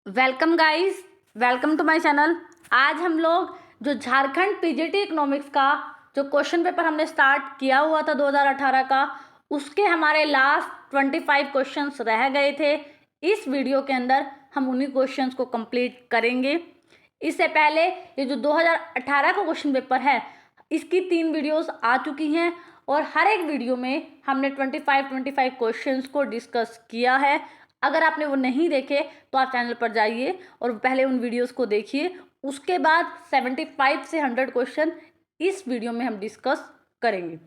Welcome guys, welcome to my channel. आज हम लोग जो झारखंड पीजीटी इकोनॉमिक्स का जो क्वेश्चन पेपर हमने स्टार्ट किया हुआ था 2018 का, उसके हमारे लास्ट 25 क्वेश्चंस रह गए थे। इस वीडियो के अंदर हम उन्हीं क्वेश्चंस को कंप्लीट करेंगे। इससे पहले ये जो 2018 का क्वेश्चन पेपर है, इसकी 3 वीडियोस आ चुकी हैं और हर एक वीडियो में हमने 25 क्वेश्चंस को डिस्कस किया है। अगर आपने वो नहीं देखे तो आप चैनल पर जाइए और पहले उन वीडियोस को देखिए। उसके बाद 75 से 100 क्वेश्चन इस वीडियो में हम डिस्कस करेंगे।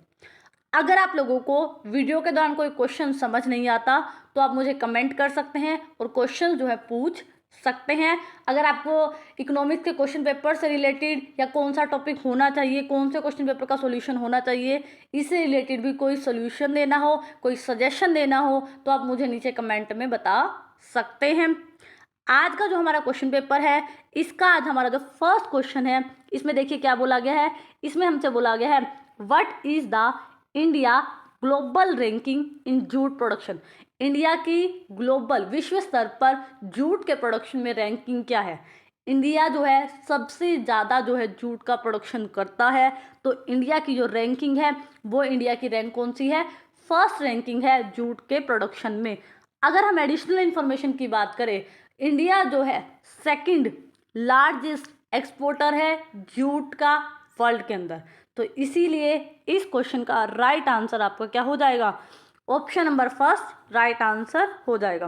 अगर आप लोगों को वीडियो के दौरान कोई क्वेश्चन समझ नहीं आता तो आप मुझे कमेंट कर सकते हैं और क्वेश्चन जो है पूछ सकते हैं। अगर आपको इकोनॉमिक्स के क्वेश्चन पेपर से रिलेटेड या कौन सा टॉपिक होना चाहिए, कौन से क्वेश्चन पेपर का सॉल्यूशन होना चाहिए, इससे रिलेटेड भी कोई सॉल्यूशन देना हो, कोई सजेशन देना हो, तो आप मुझे नीचे कमेंट में बता सकते हैं। आज का जो हमारा क्वेश्चन पेपर है, इसका आज हमारा जो फर्स्ट क्वेश्चन है, इसमें देखिए क्या बोला गया है। इसमें हमसे बोला गया है what is the India global ranking in jute production. India की ग्लोबल विश्व स्तर पर जूट के प्रोडक्शन में रैंकिंग क्या है। इंडिया जो है सबसे ज़्यादा जो है जूट का प्रोडक्शन करता है, तो इंडिया की जो रैंकिंग है वो इंडिया की रैंक कौन सी है, फर्स्ट रैंकिंग है जूट के प्रोडक्शन में। अगर हम एडिशनल इंफॉर्मेशन की बात करें, इंडिया जो है सेकंड लार्जेस्ट एक्सपोर्टर है जूट का वर्ल्ड के अंदर। तो इसीलिए इस क्वेश्चन का राइट आंसर आपका क्या हो जाएगा, option number first right answer हो जाएगा।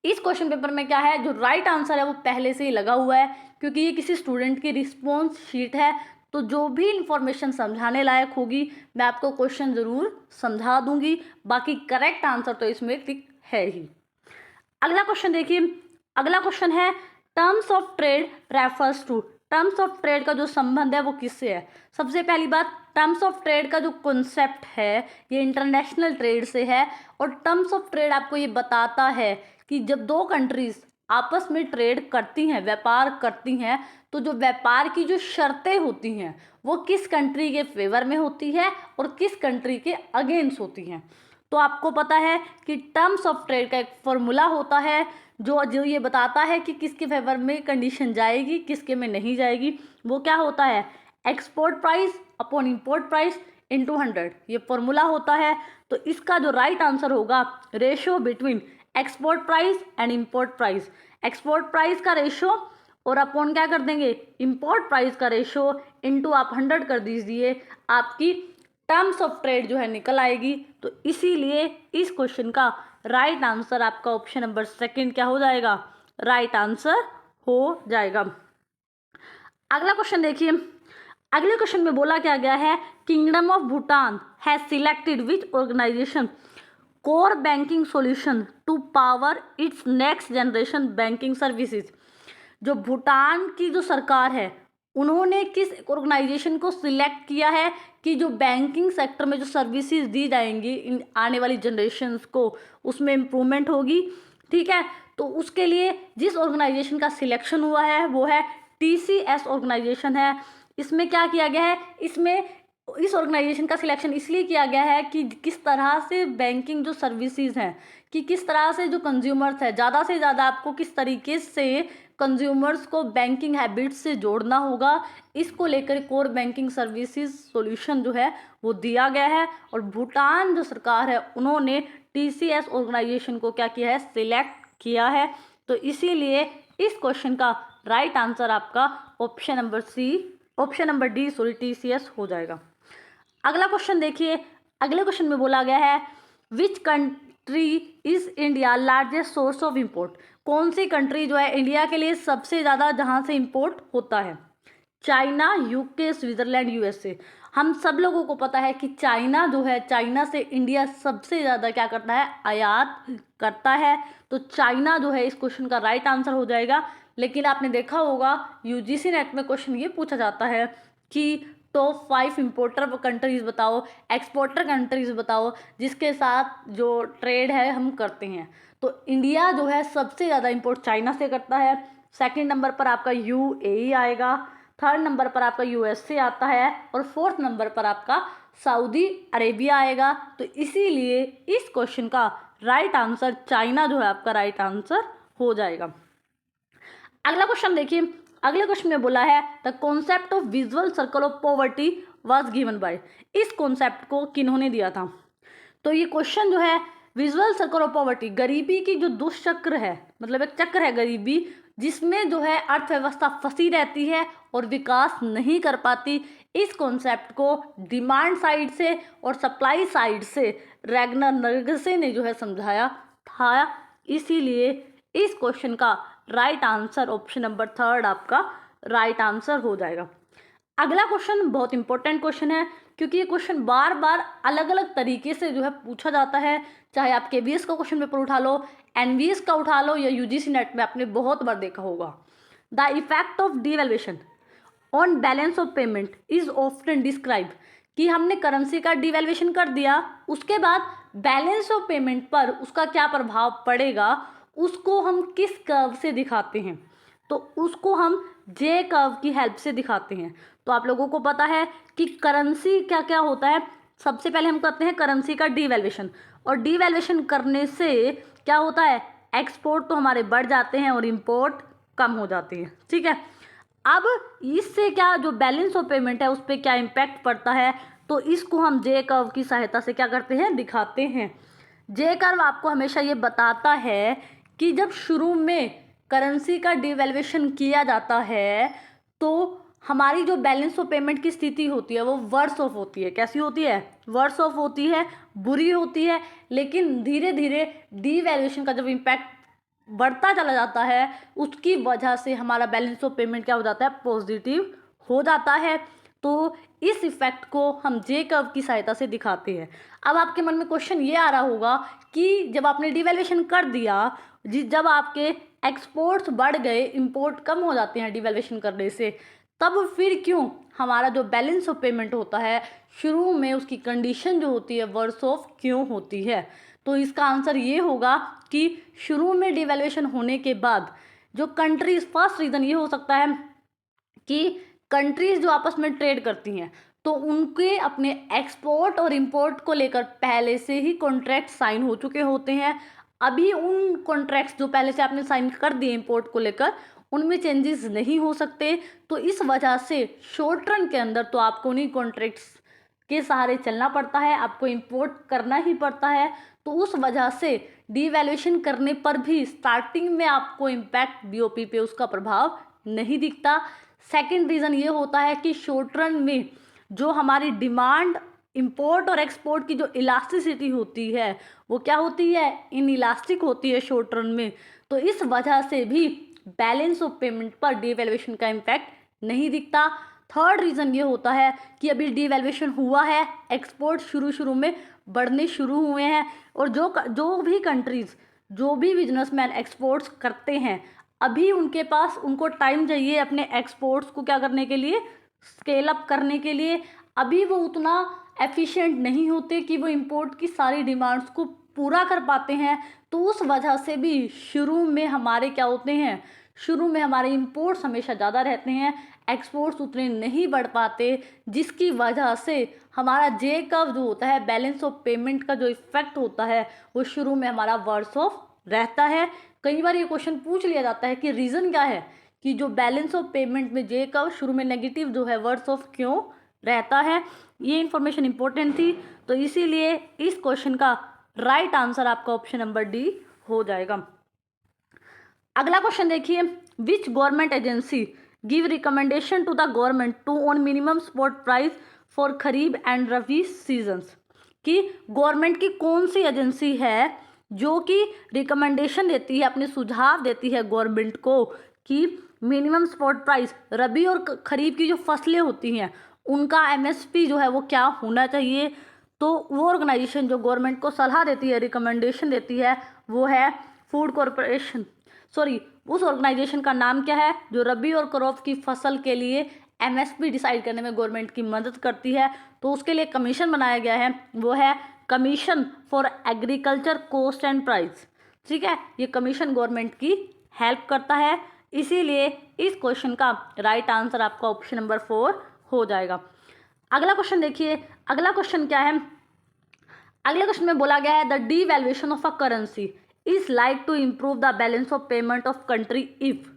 इस क्वेश्चन पेपर में क्या है, जो राइट आंसर है वो पहले से ही लगा हुआ है, क्योंकि ये किसी स्टूडेंट की रिस्पॉन्स शीट है। तो जो भी इंफॉर्मेशन समझाने लायक होगी मैं आपको क्वेश्चन ज़रूर समझा दूंगी, बाकी करेक्ट आंसर तो इसमें टिक है ही। अगला क्वेश्चन देखिए। अगला क्वेश्चन है terms of trade refers to. Terms of trade का जो संबंध है वो किससे है। सबसे पहली बात, टर्म्स ऑफ ट्रेड का जो कॉन्सेप्ट है ये इंटरनेशनल ट्रेड से है। और टर्म्स ऑफ ट्रेड आपको ये बताता है कि जब दो कंट्रीज आपस में ट्रेड करती हैं, व्यापार करती हैं, तो जो व्यापार की जो शर्तें होती हैं वो किस कंट्री के फेवर में होती है और किस कंट्री के अगेंस्ट होती हैं। तो आपको पता है कि टर्म्स ऑफ ट्रेड का एक फॉर्मूला होता है जो ये बताता है कि किसके फेवर में कंडीशन जाएगी, किसके में नहीं जाएगी। वो क्या होता है, export price upon import price into 100, ये फॉर्मूला होता है। तो इसका जो राइट आंसर होगा, ratio between export price and import price. Export price का रेशो और अपॉन क्या कर देंगे, इंपोर्ट प्राइस का रेशो इनटू आप 100 कर दीजिए, आपकी टर्म्स ऑफ ट्रेड जो है निकल आएगी। तो इसीलिए इस क्वेश्चन का राइट आंसर आपका ऑप्शन नंबर सेकंड क्या हो जाएगा, राइट आंसर हो जाएगा। अगला क्वेश्चन देखिए। अगले क्वेश्चन में बोला क्या गया है, Kingdom of Bhutan has selected which organisation core banking solution to power its next generation banking services. जो भूटान की जो सरकार है उन्होंने किस ऑर्गेनाइजेशन को सिलेक्ट किया है कि जो बैंकिंग सेक्टर में जो सर्विसेज दी जाएंगी इन आने वाली जनरेशन्स को, उसमें इम्प्रूवमेंट होगी। ठीक है, तो उसके लिए जिस ऑर्गेनाइजेशन का सिलेक्शन हुआ है वो है TCS ऑर्गेनाइजेशन है। इसमें क्या किया गया है, इसमें इस ऑर्गेनाइजेशन का सिलेक्शन इसलिए किया गया है कि किस तरह से बैंकिंग जो सर्विसेज हैं, कि किस तरह से जो कंज्यूमर्स है, ज़्यादा से ज़्यादा आपको किस तरीके से कंज्यूमर्स को बैंकिंग हैबिट्स से जोड़ना होगा, इसको लेकर कोर बैंकिंग सर्विसेज सॉल्यूशन जो है वो दिया गया है। और भूटान जो सरकार है उन्होंने TCS ऑर्गेनाइजेशन को क्या किया है, सिलेक्ट किया है। तो इसीलिए इस क्वेश्चन का राइट आंसर आपका ऑप्शन नंबर डी TCS हो जाएगा। अगला क्वेश्चन देखिए। अगले क्वेश्चन में बोला गया है which country is India largest source of import. कौन सी कंट्री जो है इंडिया के लिए सबसे ज़्यादा जहाँ से इंपोर्ट होता है, चाइना, UK, स्विट्जरलैंड, USA। हम सब लोगों को पता है कि चाइना जो है, चाइना से इंडिया सबसे ज़्यादा क्या करता है, आयात करता है। तो चाइना जो है इस क्वेश्चन का राइट आंसर हो जाएगा। लेकिन आपने देखा होगा UGC नेट में क्वेश्चन ये पूछा जाता है कि टॉप 5 इम्पोर्टर कंट्रीज बताओ, एक्सपोर्टर कंट्रीज बताओ जिसके साथ जो ट्रेड है हम करते हैं। तो इंडिया जो है सबसे ज़्यादा इंपोर्ट चाइना से करता है। सेकंड नंबर पर आपका UAE आएगा, थर्ड नंबर पर आपका USA आता है और फोर्थ नंबर पर आपका सऊदी अरेबिया आएगा। तो इसीलिए इस क्वेश्चन का राइट आंसर चाइना जो है आपका राइट आंसर हो जाएगा। अगला क्वेश्चन देखिए, अगले क्वेश्चन में बोला है the concept of visual circle of poverty was given by. इस कॉन्सेप्ट को किन्होंने दिया था? तो ये क्वेश्चन जो है विजुअल सर्कल ऑफ पॉवर्टी, गरीबी की जो दुष्चक्र है, मतलब एक चक्र है गरीबी जिसमें जो है अर्थव्यवस्था फंसी रहती है और विकास नहीं कर पाती, इस कॉन्सेप्ट को डिमांड साइड से और सप्लाई साइड से रैगनर नर्गसे ने जो है समझाया था। इसीलिए इस क्वेश्चन का राइट आंसर ऑप्शन नंबर 3 आपका राइट आंसर हो जाएगा। अगला क्वेश्चन बहुत इंपॉर्टेंट क्वेश्चन है, क्योंकि ये क्वेश्चन बार बार अलग अलग तरीके से जो है पूछा जाता है, चाहे आप KVS का क्वेश्चन पेपर उठा लो, NVS का उठा लो, या UGC नेट में आपने बहुत बार देखा होगा। The effect of devaluation on balance of payment is often describe, कि हमने करेंसी का डिवैल्यूएशन कर दिया, उसके बाद बैलेंस ऑफ पेमेंट पर उसका क्या प्रभाव पड़ेगा, उसको हम किस कर्व से दिखाते हैं? तो उसको हम जे कर्व की हेल्प से दिखाते हैं। तो आप लोगों को पता है कि करेंसी क्या क्या होता है। सबसे पहले हम करते हैं करेंसी का डिवैल्यूएशन, और डिवैल्यूएशन करने से क्या होता है, एक्सपोर्ट तो हमारे बढ़ जाते हैं और इंपोर्ट कम हो जाती है, ठीक है। अब इससे क्या जो बैलेंस ऑफ पेमेंट है उस पर क्या इम्पैक्ट पड़ता है, तो इसको हम जे कर्व की सहायता से क्या करते हैं, दिखाते हैं। जे कर्व आपको हमेशा ये बताता है कि जब शुरू में करेंसी का डिवैल्यूएशन किया जाता है तो हमारी जो बैलेंस ऑफ पेमेंट की स्थिति होती है वो वर्स ऑफ होती है। कैसी होती है? वर्स ऑफ होती है, बुरी होती है। लेकिन धीरे धीरे डिवैल्यूएशन का जब इम्पैक्ट बढ़ता चला जाता है उसकी वजह से हमारा बैलेंस ऑफ पेमेंट क्या हो जाता है, पॉजिटिव हो जाता है। तो इस इफेक्ट को हम जे कर्व की सहायता से दिखाते हैं। अब आपके मन में क्वेश्चन ये आ रहा होगा कि जब आपने डिवैल्यूएशन कर दिया, जब आपके एक्सपोर्ट्स बढ़ गए, इंपोर्ट कम हो जाते हैं डिवैल्यूएशन करने से, तब फिर क्यों हमारा जो बैलेंस ऑफ पेमेंट होता है शुरू में उसकी कंडीशन जो होती है वर्स ऑफ क्यों होती है? तो इसका आंसर ये होगा कि शुरू में डिवैल्यूएशन होने के बाद जो कंट्रीज, फर्स्ट रीज़न ये हो सकता है कि कंट्रीज जो आपस में ट्रेड करती हैं तो उनके अपने एक्सपोर्ट और इंपोर्ट को लेकर पहले से ही कॉन्ट्रैक्ट साइन हो चुके होते हैं। अभी उन कॉन्ट्रैक्ट्स जो पहले से आपने साइन कर दिए इंपोर्ट को लेकर, उनमें चेंजेस नहीं हो सकते। तो इस वजह से शॉर्ट रन के अंदर तो आपको उन्हीं कॉन्ट्रैक्ट्स के सहारे चलना पड़ता है, आपको इंपोर्ट करना ही पड़ता है। तो उस वजह से डिवैल्यूएशन करने पर भी स्टार्टिंग में आपको इम्पैक्ट BOP पे उसका प्रभाव नहीं दिखता। सेकंड रीज़न ये होता है कि शॉर्ट रन में जो हमारी डिमांड, इंपोर्ट और एक्सपोर्ट की जो इलास्टिसिटी होती है वो क्या होती है, इन इलास्टिक होती है शॉर्ट रन में। तो इस वजह से भी बैलेंस ऑफ पेमेंट पर डिवैल्यूएशन का इम्पैक्ट नहीं दिखता। थर्ड रीज़न ये होता है कि अभी डिवैल्यूएशन हुआ है, एक्सपोर्ट शुरू में बढ़ने शुरू हुए हैं, और जो भी कंट्रीज़, जो भी बिजनेसमैन एक्सपोर्ट्स करते हैं, अभी उनके पास, उनको टाइम चाहिए अपने एक्सपोर्ट्स को क्या करने के लिए, स्केल अप करने के लिए। अभी वो उतना एफिशिएंट नहीं होते कि वो इंपोर्ट की सारी डिमांड्स को पूरा कर पाते हैं। तो उस वजह से भी शुरू में हमारे क्या होते हैं, शुरू में हमारे इंपोर्ट्स हमेशा ज़्यादा रहते हैं, एक्सपोर्ट्स उतने नहीं बढ़ पाते, जिसकी वजह से हमारा जे कर्व जो होता है, बैलेंस ऑफ पेमेंट का जो इफेक्ट होता है वो शुरू में हमारा वर्स ऑफ रहता है। कई बार ये क्वेश्चन पूछ लिया जाता है कि रीज़न क्या है कि जो बैलेंस ऑफ पेमेंट में जे कर्व शुरू में नेगेटिव जो है वर्स ऑफ क्यों रहता है। ये इन्फॉर्मेशन इंपॉर्टेंट थी, तो इसीलिए इस क्वेश्चन का राइट आंसर आपका ऑप्शन नंबर डी हो जाएगा। अगला क्वेश्चन देखिए, which government agency give recommendation to the government to on minimum support price for kharif and rabi seasons, कि गवर्नमेंट की कौन सी एजेंसी है जो कि रिकमेंडेशन देती है, अपने सुझाव देती है गवर्नमेंट को कि मिनिमम स्पॉट प्राइस, रबी और खरीफ की जो फसलें होती हैं उनका MSP जो है वो क्या होना चाहिए। तो वो ऑर्गेनाइजेशन जो गवर्नमेंट को सलाह देती है, रिकमेंडेशन देती है, वो है फूड कॉरपोरेशन, उस ऑर्गेनाइजेशन का नाम क्या है जो रबी और क्रॉप की फसल के लिए MSP डिसाइड करने में गवर्नमेंट की मदद करती है। तो उसके लिए कमीशन बनाया गया है, वो है commission for agriculture cost and price. ठीक है, ये कमीशन गवर्नमेंट की हेल्प करता है। इसीलिए इस क्वेश्चन का राइट आंसर आपका ऑप्शन नंबर 4 हो जाएगा। अगला क्वेश्चन देखिए, अगला क्वेश्चन क्या है, अगले क्वेश्चन में बोला गया है the devaluation of a currency is like to improve the balance of payment of country if,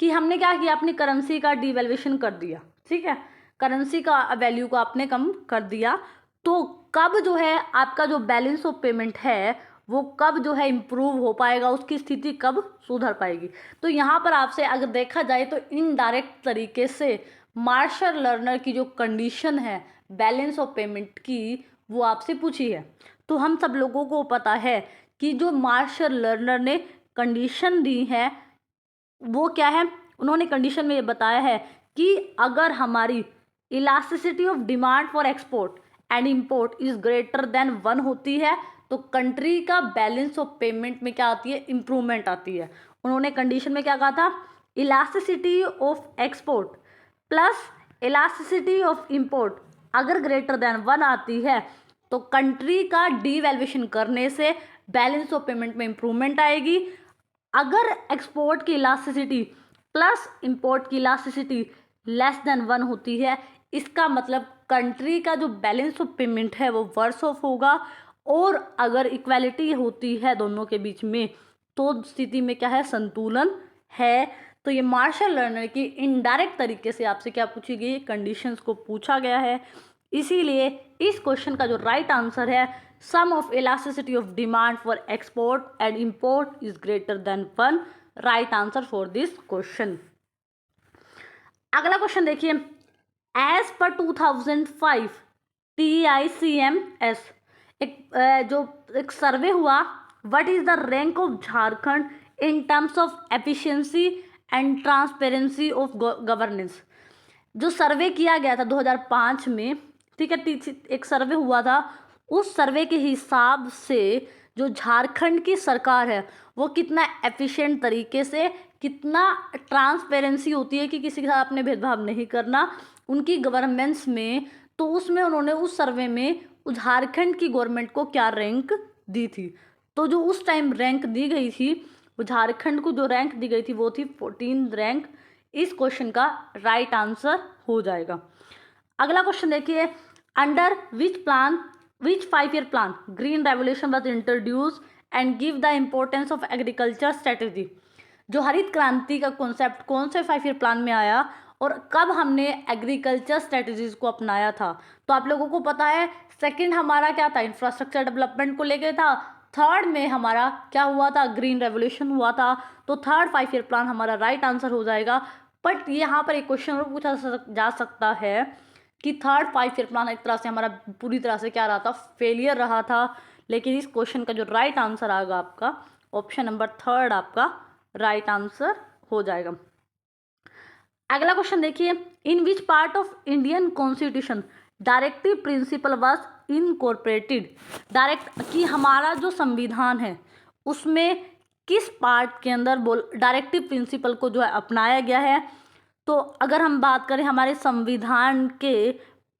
कि हमने क्या किया, अपनी करेंसी का डिवैल्यूएशन कर दिया, ठीक है, करेंसी का वैल्यू को आपने कम कर दिया, तो कब जो है आपका जो बैलेंस ऑफ पेमेंट है वो कब जो है इम्प्रूव हो पाएगा, उसकी स्थिति कब सुधर पाएगी। तो यहाँ पर आपसे अगर देखा जाए तो इनडायरेक्ट तरीके से मार्शल लर्नर की जो कंडीशन है बैलेंस ऑफ पेमेंट की वो आपसे पूछी है। तो हम सब लोगों को पता है कि जो मार्शल लर्नर ने कंडीशन दी है वो क्या है, उन्होंने कंडीशन में ये बताया है कि अगर हमारी elasticity of demand for export and import is greater than 1 होती है तो कंट्री का बैलेंस ऑफ पेमेंट में क्या आती है, इम्प्रूवमेंट आती है। उन्होंने कंडीशन में क्या कहा था, elasticity of export plus elasticity of import अगर ग्रेटर देन 1 आती है तो कंट्री का डीवैल्यूएशन करने से बैलेंस ऑफ पेमेंट में इम्प्रूवमेंट आएगी। अगर एक्सपोर्ट की इलास्टिसिटी प्लस इंपोर्ट की इलास्टिसिटी लेस देन 1 होती है, इसका मतलब कंट्री का जो बैलेंस ऑफ पेमेंट है वो वर्स ऑफ होगा। और अगर इक्वालिटी होती है दोनों के बीच में तो स्थिति में क्या है, संतुलन है। तो ये मार्शल लर्नर की इनडायरेक्ट तरीके से आपसे क्या पूछी गई, कंडीशंस को पूछा गया है। इसीलिए इस क्वेश्चन का जो राइट आंसर है, sum of elasticity of demand for export and import is greater than 1, right answer for this question. अगला क्वेश्चन देखिए, एज पर 2005 TICMS एक सर्वे हुआ, what is the rank of Jharkhand in terms of efficiency and transparency of governance. जो survey किया गया था 2005 में, ठीक है, एक सर्वे हुआ था, उस सर्वे के हिसाब से जो झारखंड की सरकार है वो कितना एफिशिएंट तरीके से, कितना ट्रांसपेरेंसी होती है कि किसी के साथ आपने भेदभाव नहीं करना उनकी गवर्नेंस में, तो उसमें उन्होंने उस सर्वे में झारखंड की गवर्नमेंट को क्या रैंक दी थी। तो जो उस टाइम रैंक दी गई थी, झारखंड को जो रैंक दी गई थी वो थी 14 रैंक। इस क्वेश्चन का राइट आंसर हो जाएगा। अगला क्वेश्चन देखिए, under which 5-year plan green revolution was introduce and give the importance of agriculture strategy. जो हरित क्रांति का कॉन्सेप्ट कौन से 5-year प्लान में आया और कब हमने एग्रीकल्चर स्ट्रेटेजीज को अपनाया था। तो आप लोगों को पता है, सेकंड हमारा क्या था, इंफ्रास्ट्रक्चर डेवलपमेंट को लेके था, थर्ड में हमारा क्या हुआ था, ग्रीन रेवोल्यूशन हुआ था। तो थर्ड 5-year प्लान हमारा राइट आंसर हो जाएगा। बट यहाँ पर एक क्वेश्चन और पूछा जा सकता है कि थर्ड 5-year प्लान एक तरह से हमारा पूरी तरह से क्या रहा था, फेलियर रहा था। लेकिन इस क्वेश्चन का जो राइट आंसर आएगा आपका ऑप्शन नंबर 3 आपका राइट आंसर हो जाएगा। अगला क्वेश्चन देखिए, in which part of Indian constitution directive principle was incorporated. Direct कि हमारा जो संविधान है उसमें किस पार्ट के अंदर डायरेक्टिव प्रिंसिपल को जो है अपनाया गया है। तो अगर हम बात करें हमारे संविधान के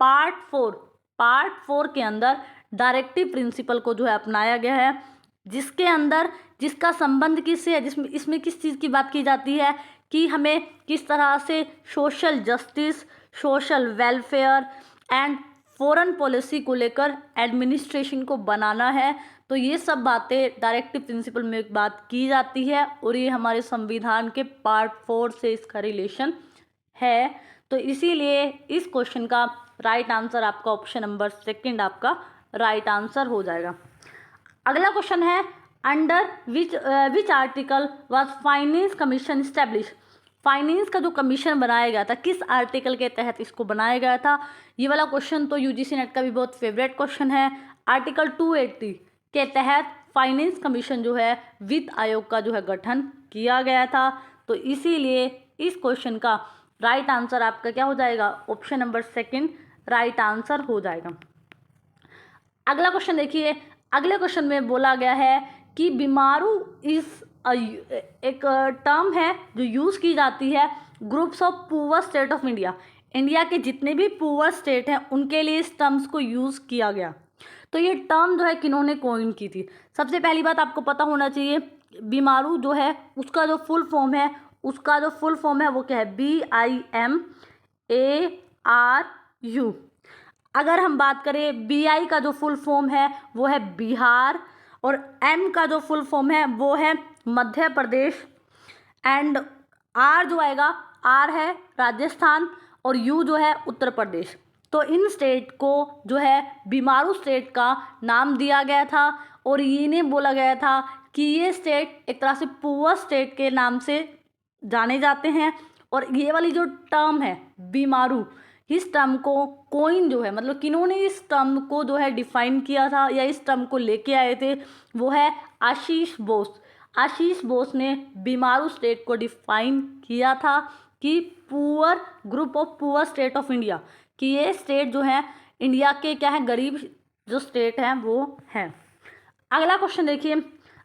पार्ट 4 के अंदर डायरेक्टिव प्रिंसिपल को जो है अपनाया गया है, जिसके अंदर जिसका संबंध किससे है, जिसमें इसमें किस चीज़ की बात की जाती है कि हमें किस तरह से social justice, social welfare and foreign policy को लेकर एडमिनिस्ट्रेशन को बनाना है। तो ये सब बातें डायरेक्टिव प्रिंसिपल में बात की जाती है और ये हमारे संविधान के पार्ट 4 से इसका रिलेशन है। तो इसीलिए इस क्वेश्चन का राइट आंसर आपका ऑप्शन नंबर 2 आपका राइट आंसर हो जाएगा। अगला क्वेश्चन है, under which article was finance commission establish. Finance का जो कमीशन बनाया गया था किस आर्टिकल के तहत इसको बनाया गया था। ये वाला क्वेश्चन तो यूजीसी नेट का भी बहुत फेवरेट क्वेश्चन है। आर्टिकल 280 के तहत फाइनेंस कमीशन जो है वित्त आयोग का जो है गठन किया गया था। तो इसीलिए इस क्वेश्चन का राइट आंसर आपका क्या हो जाएगा, ऑप्शन नंबर 2 राइट आंसर हो जाएगा। अगला क्वेश्चन देखिए, अगले क्वेश्चन में बोला गया है कि बीमारू इस एक टर्म है जो यूज़ की जाती है groups of poor state of India. India के जितने भी पुअर स्टेट हैं उनके लिए इस टर्म्स को यूज़ किया गया। तो ये टर्म जो है किन्होंने कॉइन की थी। सबसे पहली बात आपको पता होना चाहिए, बीमारू जो है उसका जो फुल फॉर्म है वो क्या है, BIMARU। अगर हम बात करें BI का जो फुल फॉर्म है वो है बिहार, और M का जो फुल फॉर्म है वो है मध्य प्रदेश, एंड आर जो आएगा, आर है राजस्थान और यू जो है उत्तर प्रदेश। तो इन स्टेट को जो है बीमारू स्टेट का नाम दिया गया था और इन्हें बोला गया था कि ये स्टेट एक तरह से पुअर स्टेट के नाम से जाने जाते हैं। और ये वाली जो टर्म है बीमारू, इस टर्म को कोइन जो है, मतलब किन्होंने इस टर्म को जो है डिफाइन किया था या इस टर्म को लेके आए थे, वो है आशीष बोस। आशीष बोस ने बीमारू स्टेट को डिफाइन किया था कि poor group of poor state of India, कि ये स्टेट जो है इंडिया के क्या है, गरीब जो स्टेट हैं वो हैं। अगला क्वेश्चन देखिए,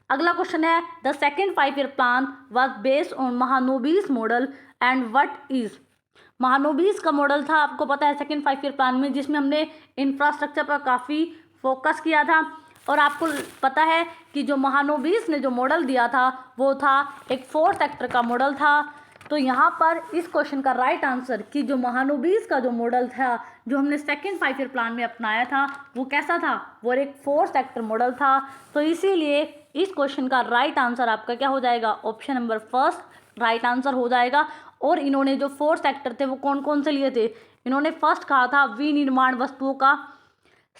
अगला क्वेश्चन है the second 5 year plan was based on Mahalanobis model and what is. Mahalanobis का मॉडल था, आपको पता है, सेकेंड 5 ईयर प्लान में, जिसमें हमने इंफ्रास्ट्रक्चर पर काफ़ी फोकस किया था। और आपको पता है कि जो महानोबिस ने जो मॉडल दिया था वो था एक 4 सेक्टर का मॉडल था। तो यहाँ पर इस क्वेश्चन का राइट आंसर कि जो महानोबिस का जो मॉडल था जो हमने सेकेंड 5 ईयर प्लान में अपनाया था वो कैसा था, वो एक 4 सेक्टर मॉडल था। तो इसीलिए इस क्वेश्चन का राइट आंसर आपका क्या हो जाएगा, option number first right answer हो जाएगा। और इन्होंने जो 4 सेक्टर थे वो कौन कौन से लिए थे, इन्होंने फर्स्ट कहा था विनिर्माण वस्तुओं का,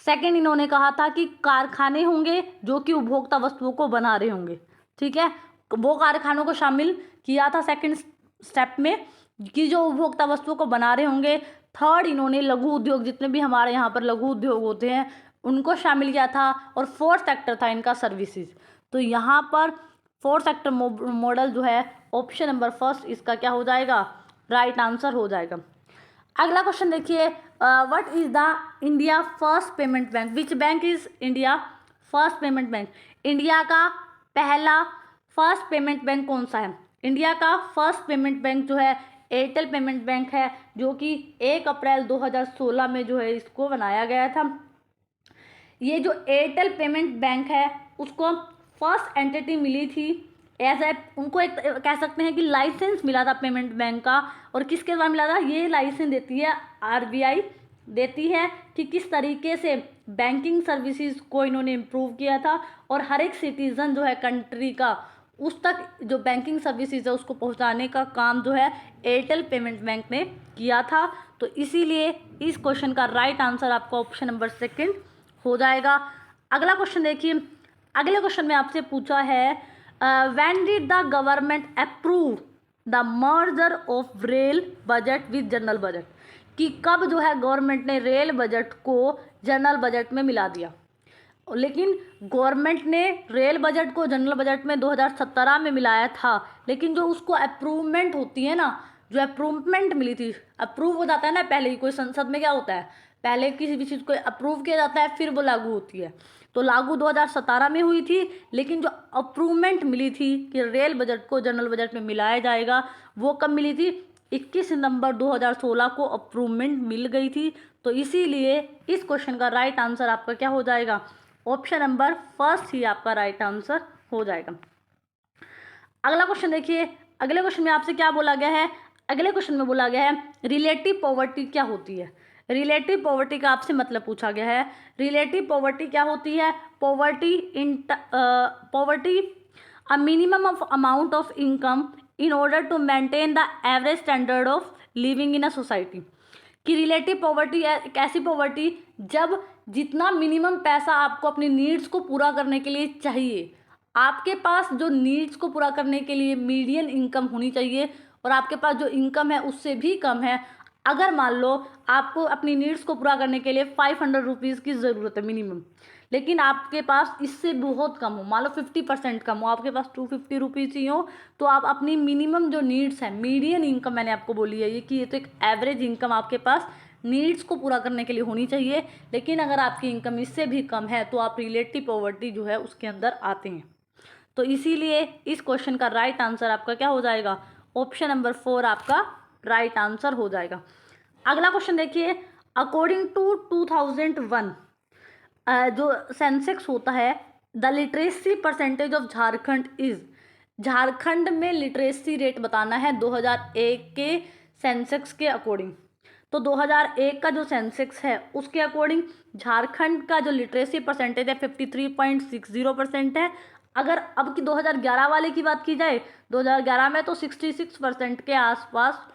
सेकेंड इन्होंने कहा था कि कारखाने होंगे जो कि उपभोक्ता वस्तुओं को बना रहे होंगे, ठीक है, वो कारखानों को शामिल किया था सेकंड स्टेप में कि जो उपभोक्ता वस्तुओं को बना रहे होंगे। थर्ड इन्होंने लघु उद्योग, जितने भी हमारे यहाँ पर लघु उद्योग होते हैं उनको शामिल किया था। और 4th सेक्टर था इनका सर्विसेज। तो यहाँ पर 4 सेक्टर मॉडल जो है ऑप्शन नंबर फर्स्ट इसका क्या हो जाएगा, राइट आंसर हो जाएगा। अगला क्वेश्चन देखिए, what is the India first payment bank, which bank is India first payment bank. India का पहला फर्स्ट पेमेंट बैंक कौन सा है, इंडिया का फर्स्ट पेमेंट बैंक जो है एयरटेल पेमेंट बैंक है, जो कि 1 अप्रैल 2016 में जो है इसको बनाया गया था। ये जो एयरटेल पेमेंट बैंक है उसको फर्स्ट एंटिटी मिली थी एज ए, उनको एक कह सकते हैं कि लाइसेंस मिला था पेमेंट बैंक का। और किसके द्वारा मिला था, ये लाइसेंस देती है आरबीआई देती है कि किस तरीके से बैंकिंग सर्विसेज को इन्होंने इम्प्रूव किया था और हर एक सिटीज़न जो है कंट्री का उस तक जो बैंकिंग सर्विसेज है उसको पहुंचाने का काम जो है एयरटेल पेमेंट बैंक ने किया था। तो इसीलिए इस क्वेश्चन का राइट आंसर आपका ऑप्शन नंबर सेकंड हो जाएगा। अगला क्वेश्चन देखिए, अगले क्वेश्चन में आपसे पूछा है when did the government approve the merger of rail budget with general budget, कि कब जो है गवर्नमेंट ने रेल बजट को जनरल बजट में मिला दिया। लेकिन गवर्नमेंट ने रेल बजट को जनरल बजट में 2017 में मिलाया था, लेकिन जो उसको अप्रूवमेंट होती है ना, जो अप्रूवमेंट मिली थी, अप्रूव हो जाता है ना पहले ही, कोई संसद में क्या होता है पहले किसी भी चीज़ को अप्रूव किया जाता है फिर वो लागू होती है। तो लागू 2017 में हुई थी, लेकिन जो अप्रूवमेंट मिली थी कि रेल बजट को जनरल बजट में मिलाया जाएगा वो कब मिली थी, 21 नवंबर 2016 को अप्रूवमेंट मिल गई थी। तो इसीलिए इस क्वेश्चन का राइट आंसर आपका क्या हो जाएगा, ऑप्शन नंबर फर्स्ट ही आपका राइट आंसर हो जाएगा। अगला क्वेश्चन देखिए, अगले क्वेश्चन में आपसे क्या बोला गया है, अगले क्वेश्चन में बोला गया है रिलेटिव पॉवर्टी क्या होती है। रिलेटिव पॉवर्टी का आपसे मतलब पूछा गया है। रिलेटिव पॉवर्टी क्या होती है, poverty a minimum of amount of income in order to maintain the average standard of living in a society. कि रिलेटिव पॉवर्टी एक ऐसी पॉवर्टी जब जितना मिनिमम पैसा आपको अपनी नीड्स को पूरा करने के लिए चाहिए, आपके पास जो नीड्स को पूरा करने के लिए मीडियन इनकम होनी चाहिए और आपके पास जो इनकम है उससे भी कम है। अगर मान लो आपको अपनी नीड्स को पूरा करने के लिए 500 रुपीज़ की ज़रूरत है मिनिमम, लेकिन आपके पास इससे बहुत कम हो, मान लो 50% कम हो, आपके पास 250 रुपीज़ ही हो, तो आप अपनी मिनिमम जो नीड्स है, मीडियन इनकम मैंने आपको बोली है ये कि ये तो एक एवरेज इनकम आपके पास नीड्स को पूरा करने के लिए होनी चाहिए। लेकिन अगर आपकी इनकम इससे भी कम है तो आप रिलेटिव पॉवर्टी जो है उसके अंदर आते हैं। तो इसीलिए इस क्वेश्चन का राइट आंसर आपका क्या हो जाएगा, ऑप्शन नंबर 4 आपका राइट आंसर हो जाएगा। अगला क्वेश्चन देखिए, अकॉर्डिंग टू 2001 जो सेंसेक्स होता है, the literacy percentage of Jharkhand is, Jharkhand में लिटरेसी रेट बताना है 2001 के सेंसेक्स के अकॉर्डिंग। तो 2001 का जो सेंसेक्स है उसके अकॉर्डिंग झारखंड का जो लिटरेसी परसेंटेज है 53.60% है। अगर अब की 2011 वाले की बात की जाए, 2011 में तो 66% के आसपास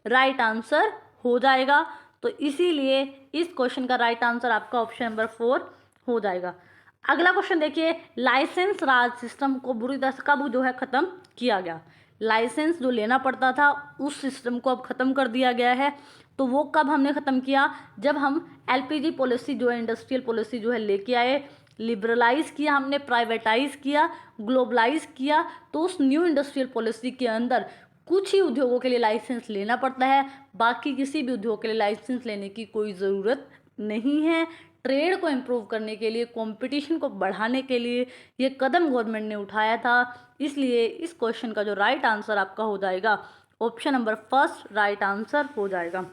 राइट आंसर हो जाएगा। तो इसीलिए इस क्वेश्चन का राइट आंसर आपका ऑप्शन नंबर 4 हो जाएगा। अगला क्वेश्चन देखिए, लाइसेंस राज सिस्टम को बुरी तरह से कब जो है ख़त्म किया गया। लाइसेंस जो लेना पड़ता था उस सिस्टम को अब ख़त्म कर दिया गया है। तो वो कब हमने ख़त्म किया, जब हम एलपीजी पॉलिसी जो है, इंडस्ट्रियल पॉलिसी जो है लेके आए, लिबरलाइज किया हमने, प्राइवेटाइज किया, ग्लोबलाइज किया। तो उस न्यू इंडस्ट्रियल पॉलिसी के अंदर कुछ ही उद्योगों के लिए लाइसेंस लेना पड़ता है, बाकी किसी भी उद्योग के लिए लाइसेंस लेने की कोई ज़रूरत नहीं है। ट्रेड को इम्प्रूव करने के लिए, कंपटीशन को बढ़ाने के लिए ये कदम गवर्नमेंट ने उठाया था। इसलिए इस क्वेश्चन का जो राइट आंसर आपका हो जाएगा option number first right answer हो जाएगा।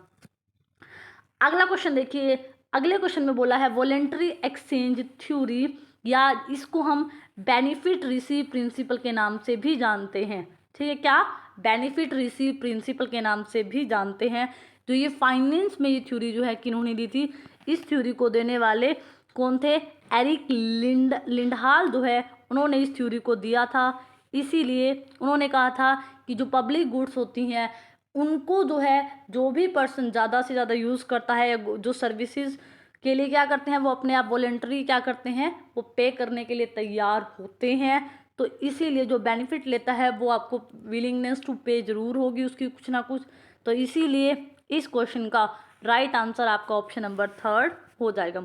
अगला क्वेश्चन देखिए, अगले क्वेश्चन में बोला है वॉलेंटरी एक्सचेंज थ्योरी, या इसको हम बेनिफिट रिसीव प्रिंसिपल के नाम से भी जानते हैं। ठीक है, क्या बेनिफिट रिसीव प्रिंसिपल के नाम से भी जानते हैं। तो ये फाइनेंस में ये थ्योरी जो है किन्होंने दी थी, इस थ्योरी को देने वाले कौन थे, एरिक लिंडहाल जो है उन्होंने इस थ्योरी को दिया था। इसीलिए उन्होंने कहा था कि जो पब्लिक गुड्स होती हैं उनको जो है, जो भी पर्सन ज़्यादा से ज़्यादा यूज़ करता है, जो सर्विसेज के लिए क्या करते हैं वो अपने आप वॉलेंटरी क्या करते हैं, वो पे करने के लिए तैयार होते हैं। तो इसीलिए जो बेनिफिट लेता है वो आपको विलिंगनेस टू पे जरूर होगी उसकी कुछ ना कुछ। तो इसीलिए इस क्वेश्चन का राइट आंसर आपका ऑप्शन नंबर 3 हो जाएगा।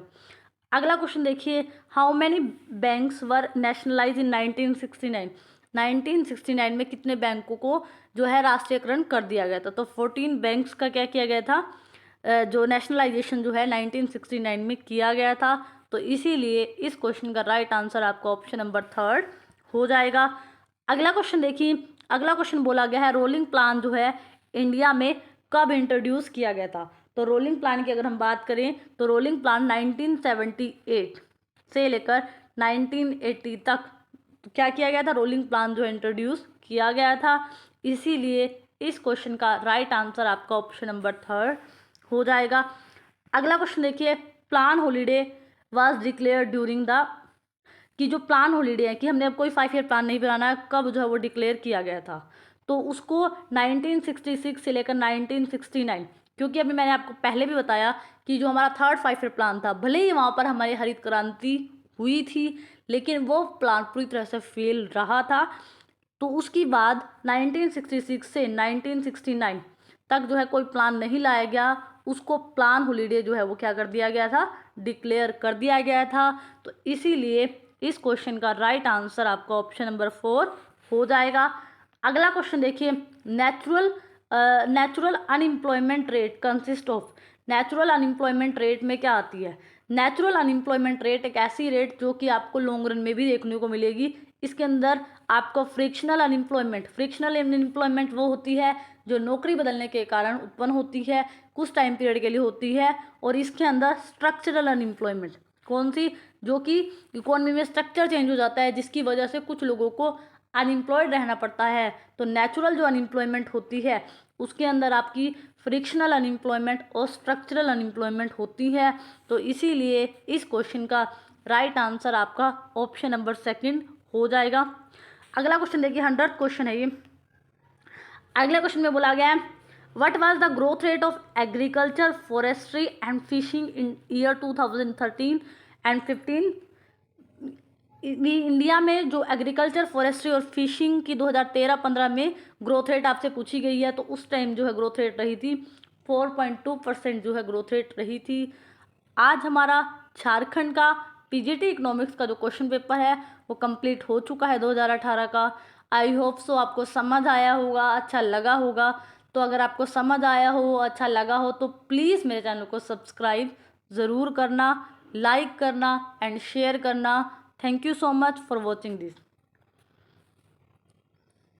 अगला क्वेश्चन देखिए, how many banks were nationalise इन 1969। 1969 में कितने बैंकों को जो है राष्ट्रीयकरण कर दिया गया था। तो 14 बैंक्स का क्या किया गया था, जो नेशनलाइजेशन जो है 1969 में किया गया था। तो इसीलिए इस क्वेश्चन का राइट आंसर आपका ऑप्शन नंबर 3 हो जाएगा। अगला क्वेश्चन देखिए, अगला क्वेश्चन बोला गया है रोलिंग प्लान जो है इंडिया में कब इंट्रोड्यूस किया गया था। तो रोलिंग प्लान की अगर हम बात करें तो रोलिंग प्लान 1978 से लेकर 1980 तक क्या किया गया था, रोलिंग प्लान जो इंट्रोड्यूस किया गया था। इसीलिए इस क्वेश्चन का राइट आंसर आपका ऑप्शन नंबर 3 हो जाएगा। अगला क्वेश्चन देखिए, plan holiday was declare during the, कि जो प्लान हॉलीडे है कि हमने अब कोई 5 ईयर प्लान नहीं बनाना है, कब जो है वो डिक्लेयर किया गया था। तो उसको 1966 से लेकर 1969, क्योंकि अभी मैंने आपको पहले भी बताया कि जो हमारा 3rd 5 ईयर प्लान था, भले ही वहाँ पर हमारी हरित क्रांति हुई थी लेकिन वो प्लान पूरी तरह से फेल रहा था। तो उसके बाद 1966 से 1969 तक जो है कोई प्लान नहीं लाया गया, उसको प्लान हॉलीडे जो है वो क्या कर दिया गया था, डिक्लेयर कर दिया गया था। तो इसीलिए इस क्वेश्चन का राइट आंसर आपका ऑप्शन नंबर 4 हो जाएगा। अगला क्वेश्चन देखिए, natural unemployment rate consist of. Natural unemployment rate में क्या आती है, नेचुरल अनएम्प्लॉयमेंट रेट एक ऐसी रेट जो कि आपको लॉन्ग रन में भी देखने को मिलेगी। इसके अंदर आपको फ्रिक्शनल अनएम्प्लॉयमेंट वो होती है जो नौकरी बदलने के कारण उत्पन्न होती है, कुछ टाइम पीरियड के लिए होती है। और इसके अंदर स्ट्रक्चरल अनएम्प्लॉयमेंट कौन सी, जो कि इकोनॉमी में स्ट्रक्चर चेंज हो जाता है जिसकी वजह से कुछ लोगों को अनएम्प्लॉयड रहना पड़ता है। तो नेचुरल जो अनएम्प्लॉयमेंट होती है उसके अंदर आपकी फ्रिक्शनल अनएम्प्लॉयमेंट और स्ट्रक्चरल अनएम्प्लॉयमेंट होती है। तो इसीलिए इस क्वेश्चन का राइट आंसर आपका ऑप्शन नंबर 2 हो जाएगा। अगला क्वेश्चन देखिए, 100th क्वेश्चन है ये। अगले क्वेश्चन में बोला गया है what was the growth rate of agriculture, forestry and fishing in year 2013 and 15। India में जो एग्रीकल्चर, फॉरेस्ट्री और फिशिंग की 2013-15 में ग्रोथ रेट आपसे पूछी गई है। तो उस टाइम जो है ग्रोथ रेट रही थी 4.2% जो है ग्रोथ रेट रही थी। आज हमारा झारखंड का पीजीटी इकोनॉमिक्स का जो क्वेश्चन पेपर है वो कंप्लीट हो चुका है 2018 का। आई होप सो आपको समझ आया होगा, अच्छा लगा होगा। तो अगर आपको समझ आया हो, अच्छा लगा हो तो प्लीज़ मेरे चैनल को सब्सक्राइब ज़रूर करना, लाइक करना एंड शेयर करना। Thank you so much for watching this.